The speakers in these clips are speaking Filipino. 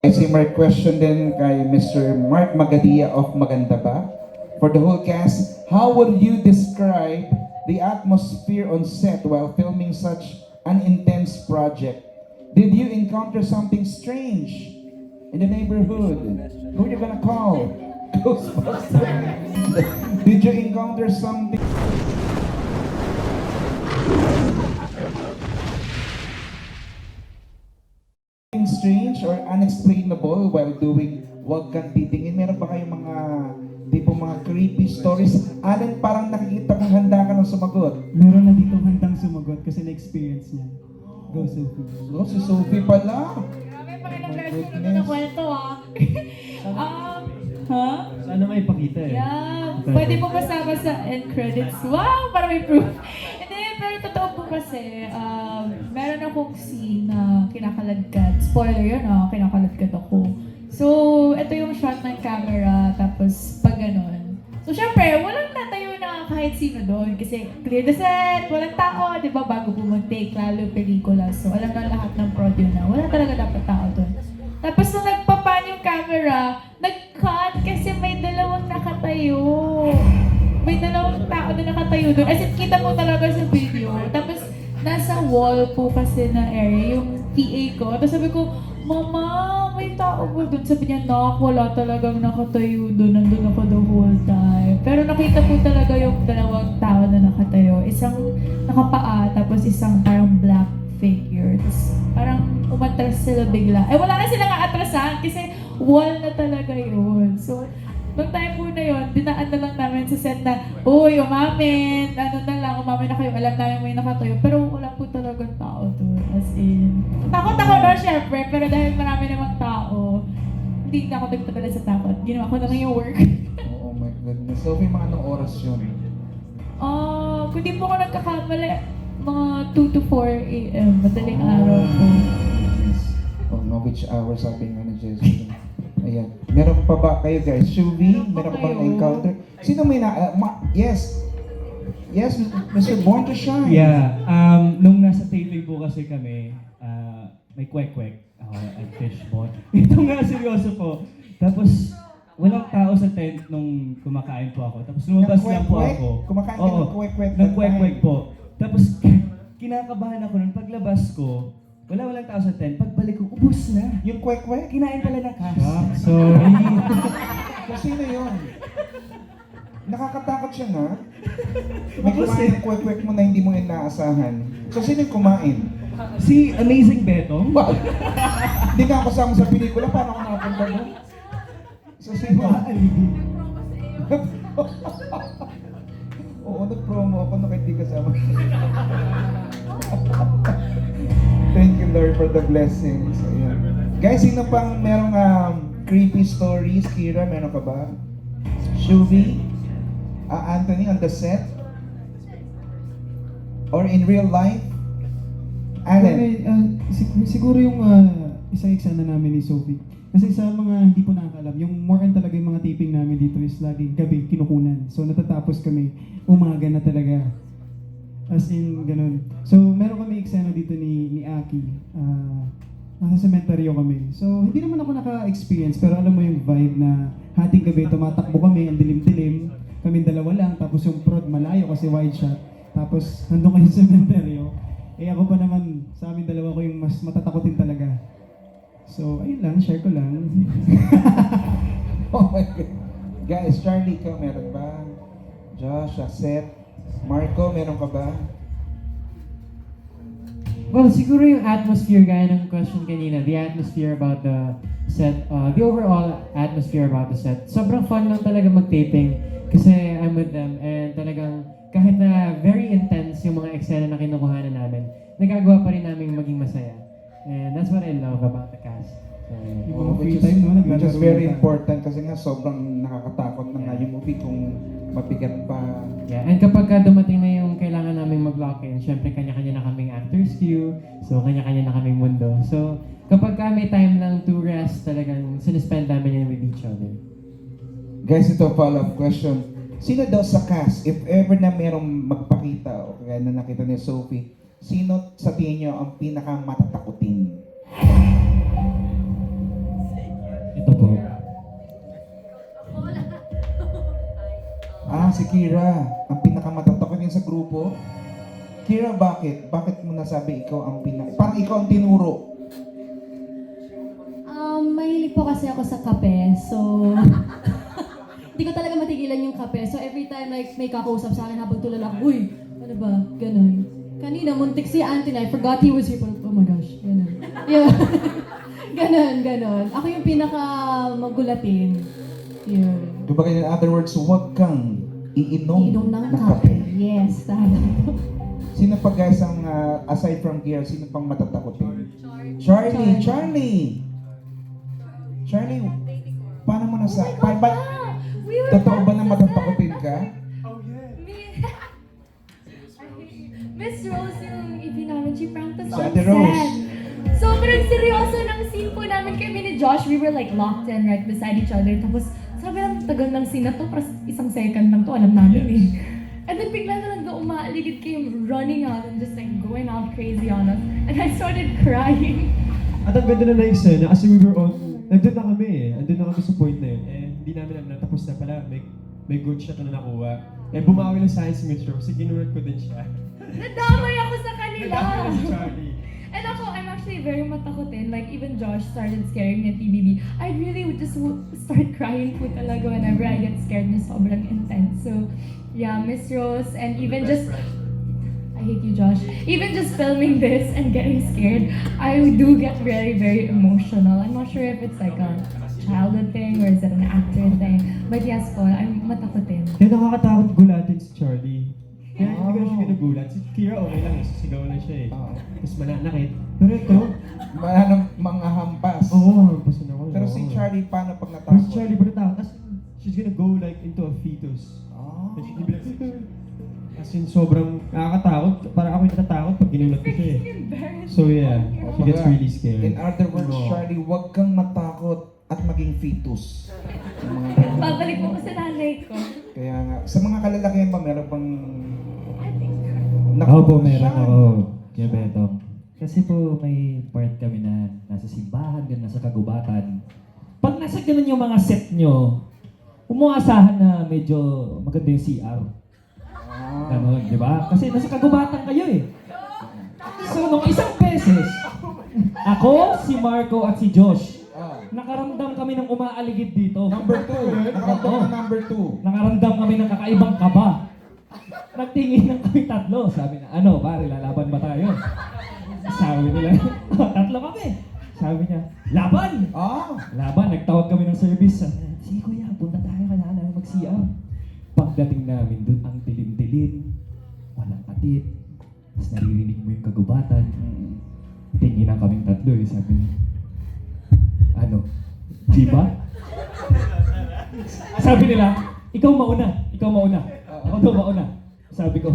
I see my question din kay Mr. Mark Magadia of Maganda Ba. For the whole cast, how would you describe the atmosphere on set while filming such an intense project? Did you encounter something strange in the neighborhood? Who are you gonna call? Ghostbusters? Did you encounter something strange or unexplainable while doing Wag Kang Titingin? Meron ba kayong mga tipo mga creepy stories? Alin parang nakikita kong handa ka ng sumagot? Meron na dito handang sumagot kasi na-experience niya. Go, Sophie. No, si Sophie pala. Grabe, pakilang My beses ko na goodness. ng kwento ha? Sana may pakita eh. Yeah. Pwede po kasama sa end credits. Wow, para may proof. Hindi, pero totoo po kasi, meron akong scene na kinakaladkad. Spoiler yun, kinakaladkad ako. So, ito yung shot ng camera, tapos pag ganon. So, syempre, walang tatayo na kahit sino doon. Kasi clear the set, walang tao, di ba? Bago pumuntik, lalo pelikula. So, alam na lahat ng prod yun na wala talaga dapat tao doon. Tapos nung nagpapan yung camera, nag-cut kasi may dalawang nakatayo. May dalawang tao na nakatayo doon. As in, kita mo talaga sa video. Tapos, nasa wall po kasi na area, yung PA ko. Tapos sabi ko, Mama, may tao po doon. Sabi niya, Nak, wala talagang nakatayo doon. Nandun ako the whole time. Pero nakita po talaga yung dalawang tao na nakatayo. Isang nakapaa, tapos isang parang black figure. Tapos parang umatras sila bigla. Eh, wala na silang aatrasan kasi wall na talaga yun. So, nung time po na yun, dinaan na lang namin sa set na, uy, umamin, umamin na kayo, alam namin may nakatayo. Pero wala po talagang tao doon. As in, takot ako na syempre, pero dahil marami namang tao, hindi na ako nagpadala sa takot. Ginawa ko na lang yung work. Oh my goodness. Sophie, mga anong oras yun? Kung di po ako nagkakamali, mga 2 to 4 a.m. Madaling araw po. Oh no, which hour sabi nga ni Jessie. Ayan. Meron pa ba kayo guys? Shuvi, meron ka bang Kayo. encounter? Sino may yes. Yes, Mr. Born to Shine. Yeah, nung nasa taping po kasi kami, may kwek-kwek ako at fishball. Ito nga, seryoso po. Tapos, walang tao sa tent nung kumakain po ako. Tapos lumabas lang po Nag-kwek-kwek? ako. Kumakain ka ng kwek-kwek? Nag-kwek-kwek po. Tapos, kinakabahan ako nung paglabas ko, walang tao sa tent. Pagbalik ko, ubos na. Yung kwek-kwek? Kinain pala ng cast. Sorry. So, sino yun? Nakakatakot siya na. May kumain ng kwek-kwek mo na hindi mo inaasahan. So, sino yung kumain? Si Amazing Betong. Ba? Hindi ka kasama sa pelikula, paano ako nakapunta mo? So, sino? Oo, nag-promo ako na hindi kasama. Thank you, Lord, for the blessings. Ayan. Guys, sino pang merong creepy stories? Kira, meron ka ba? Shuvi? Anthony, on the set? Or in real life? Allen? Siguro yung isang eksena namin ni Sophie. Kasi sa mga hindi po nakakalam, yung more on talaga yung mga taping namin dito is lagi gabi kinukunan. So natatapos kami, umaga na talaga. As in, ganun. So meron kami eksena dito ni Aki. Nasa sementeryo kami. So hindi naman ako naka-experience, pero alam mo yung vibe na hating gabi, tumatakbo kami, ang dilim-dilim. Kami dalawa lang, tapos yung prod malayo kasi wide shot. Tapos nandun kayo sa sementeryo. Eh ako pa naman, sa amin dalawa ko yung mas matatakotin talaga. So, ayun lang, share ko lang. Oh my God. Guys, Charlie, ikaw meron ba? Josh, Seth, Marco, meron ka ba? Well, siguro yung atmosphere, gaya ng question kanina, the atmosphere about the set, the overall atmosphere about the set. Sobrang fun lang talaga mag-taping kasi I'm with them and talagang kahit na very intense yung mga eksena na kinukuhanan namin, nagagawa pa rin namin maging masaya. And that's what I love about the cast. So, Yung mga free Which is- time, no? Which is Naglalaro very na. important kasi nga sobrang nakakatakot na nga yung movie kung mabigat pa. yeah, and kapag ka dumating na yung kailangan naming mag-lock in, syempre kanya-kanya na kaming actors queue, so kanya-kanya na kaming mundo. So, kapag ka may time lang to rest, talagang sinispend namin yun with each other. Guys, ito follow-up question. Sino daw sa cast, if ever na merong magpakita o kaya na nakita ni Sophie, sino sa tingin niyo ang pinaka matatakutin? si Kira, ang pinakamatatakot niya sa grupo. Kira, bakit? Bakit mo nasabi ikaw ang parang ikaw ang tinuro? Mahilig po kasi ako sa kape, so hindi ko talaga matigilan yung kape. So every time like may kakausap sa akin habang tulala ako, uy, ano ba, ganun. Kanina, muntik si Auntie na, I forgot he was here, oh my gosh, ganun. Yeah. Ganon. Ako yung pinaka magulatin. Yun. Kumbaga, in other words, huwag kang iinom Inom ng kape. Yes, tama. Sino pa guys ang, aside from Kira, sino pang matatakotin? Charlie, paano mo nasa... We were Totoo ba na matatakotin ka? Miss Rose yung ibig namin, she pranked us Si on Ate Rose. set. Sobrang seryoso ng scene po namin kami ni Josh. We were like locked in right beside each other. Tapos sabi lang, tagal ng scene na to, parang isang second lang to, alam namin eh. And then bigla na lang umaaligid came running out and just like going out crazy on us. And I started crying. At ang ganda na eksena kasi we were on, nandun na kami eh. Andun na kami sa point na yun. Eh, hindi namin alam na tapos na pala. May good shot na nakuha. Eh, bumawi lang sa akin si Mitch kasi ginulat ko din siya. Nadamay ako sa kanila. Nadamay si Charlie. And ako, I'm actually very matakotin. Like, even Josh started scaring me at PBB. I really would just start crying po talaga whenever I get scared na sobrang intense. So, yeah, Miss Rose, and even just... I hate you, Josh. Even just filming this and getting scared, I do get very, very emotional. I'm not sure if it's like a childhood thing or is it an actor thing. But yes po, I'm matakotin. Kaya nakakatakot gulatin si Charlie. Kaya hindi ko na siya ginagulat. Si Kira okay lang eh, sisigaw lang siya eh. Tapos mananakit. Pero ito, Mga hampas. pasin ako. Pero si Charlie, paano pag Pero natakot? si Charlie pa natakot. Tapos she's gonna go like into a fetus. Ah. And she's gonna be like, as in sobrang nakakatakot. Parang ako yung natatakot pag ginulat ko siya eh. Embarrassed. So yeah, she gets really scared. In other words, Oo. Charlie, huwag kang matakot at maging fetus. Yung mga ganun. Babalik mo ko sa nanay ko. Kaya nga, sa mga kalalakihan ba, meron bang... Ako po, meron ako, Kuya Beto. Kasi po may part kami na nasa simbahan, din nasa kagubatan. Pag nasa ganun yung mga set nyo, umuasahan na medyo maganda yung CR. Ganon, di ba? Kasi nasa kagubatan kayo eh. So, nung isang beses, ako, si Marco at si Josh, nakaramdam kami ng umaaligid dito. Number 2. Nakaramdam Oo. ng number 2. Nakaramdam kami ng kakaibang kaba. Nagtingin lang kami tatlo. Sabi na, ano, pare, lalaban ba tayo? Sabi nila, tatlo kami. Sabi niya, laban! Laban, nagtawag kami ng service. Sige kuya, punta tayo, kailangan namin mag-CR. Pagdating namin doon, ang dilim-dilim, walang atid. Tapos naririnig mo yung kagubatan. Tingin na kaming tatlo eh, sabi niya. Ano? Di ba? Sabi nila, ikaw mauna. Ako daw mauna. Sabi ko,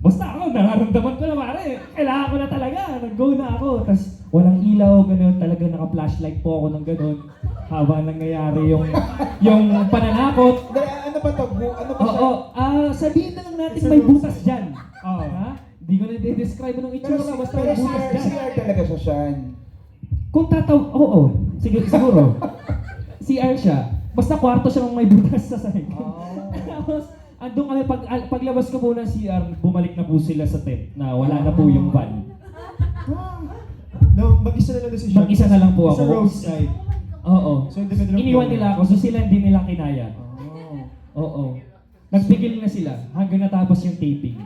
basta ako, nararamdaman ko na pare. Kailangan ko na talaga. Nag-go na ako. Tapos walang ilaw, gano'n. Talaga naka-flashlight po ako ng gano'n. Habang nangyayari yung pananakot. Ano ba to? Ano ba siya? Oo. Sabihin na lang natin may butas dyan. Ha? Hindi ko na i-describe ng itsura. Basta may butas dyan. CR talaga siya, Sean. Kung oo. Sige, siguro. CR siya. Basta kwarto siya may butas sa sahig. Tapos, andun kami, paglabas ko po ng CR, bumalik na po sila sa tent na wala na po yung van. No, mag-isa na lang si Sean. Mag-isa na lang po Sa ako. roadside. Oo. So, independent of Iniwan floor. nila ako, so sila hindi nila kinaya. Oo. Nagpigil na sila hanggang natapos yung taping.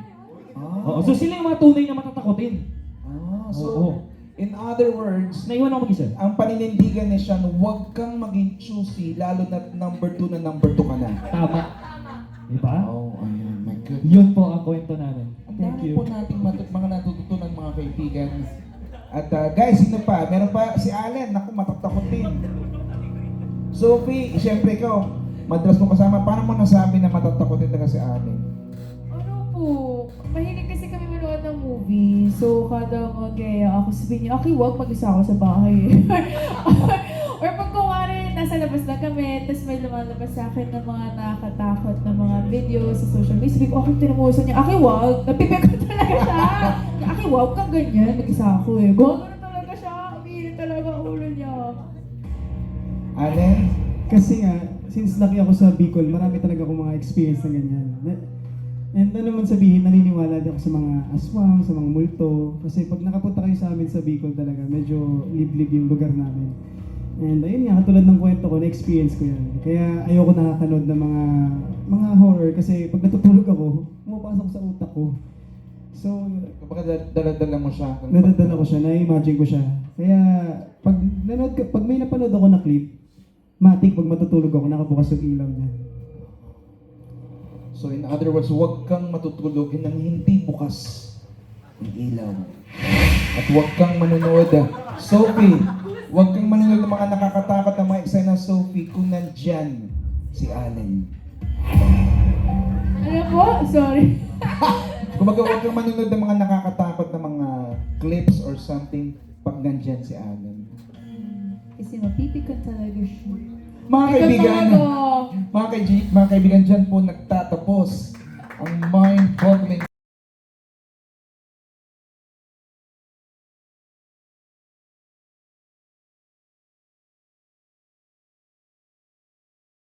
Oo. So sila yung mga tunay na matatakotin. So, Oo. in other words, Naiwan ako mag-isa. ang paninindigan ni Sean, huwag kang maging choosy, lalo na number 2 ka na. Tama. Diba? Ayan, my goodness. Yun po ang kwento namin. Ang Thank dami you. po nating mga natututunan mga kaibigan. At guys, sino pa? Meron pa si Allen. Naku, matatakot din. Sophie, siyempre ikaw, madalas mo kasama. Paano mo nasabi na matatakotin talaga si Allen? Ano po, mahilig kasi kami manood ng movie. So, kada mag-gaya ako, sabihin niya, okay, wag mag-isa ako sa bahay. Or pag kumari, nasa labas na kami, tapos may lumalabas sa akin ng mga nakakatakot na mga video sa social media. Sabi ko, okay, tinamusan niya, okay, wag. Napipig ko talaga siya. Okay, wag kang ganyan. Mag-isa ako eh. Gano'n talaga siya. Umiinit talaga ang ulo niya. Allen? Kasi nga, since laki ako sa Bicol, marami talaga akong mga experience na ganyan. And ano man sabihin, naniniwala din ako sa mga aswang, sa mga multo. Kasi pag nakapunta kayo sa amin sa Bicol talaga, medyo liblib yung lugar namin. And ayun nga, katulad ng kwento ko, na-experience ko yan. Kaya ayoko nakakanood ng mga horror kasi pag natutulog ako, pumapasok sa utak ko. So, Kapag dala-dala mo siya. nadadala ko siya, na-imagine ko siya. Kaya pag may napanood ako na clip, matik pag matutulog ako, nakabukas yung ilaw niya. So in other words, huwag kang matutulog nang hindi bukas ang ilaw. At huwag kang manonood. Sophie, huwag kang manonood ng mga nakakatakot na mga eksena, Sophie, kung nandyan si Allen. Ano po? Sorry. Kumbaga, huwag kang manonood ng mga nakakatakot na mga clips or something pag nandyan si Allen. Kasi mapipikon talaga siya. Mga kaibigan, Ikaw talaga. mga kaibigan, dyan po nagtatapos ang mind-boggling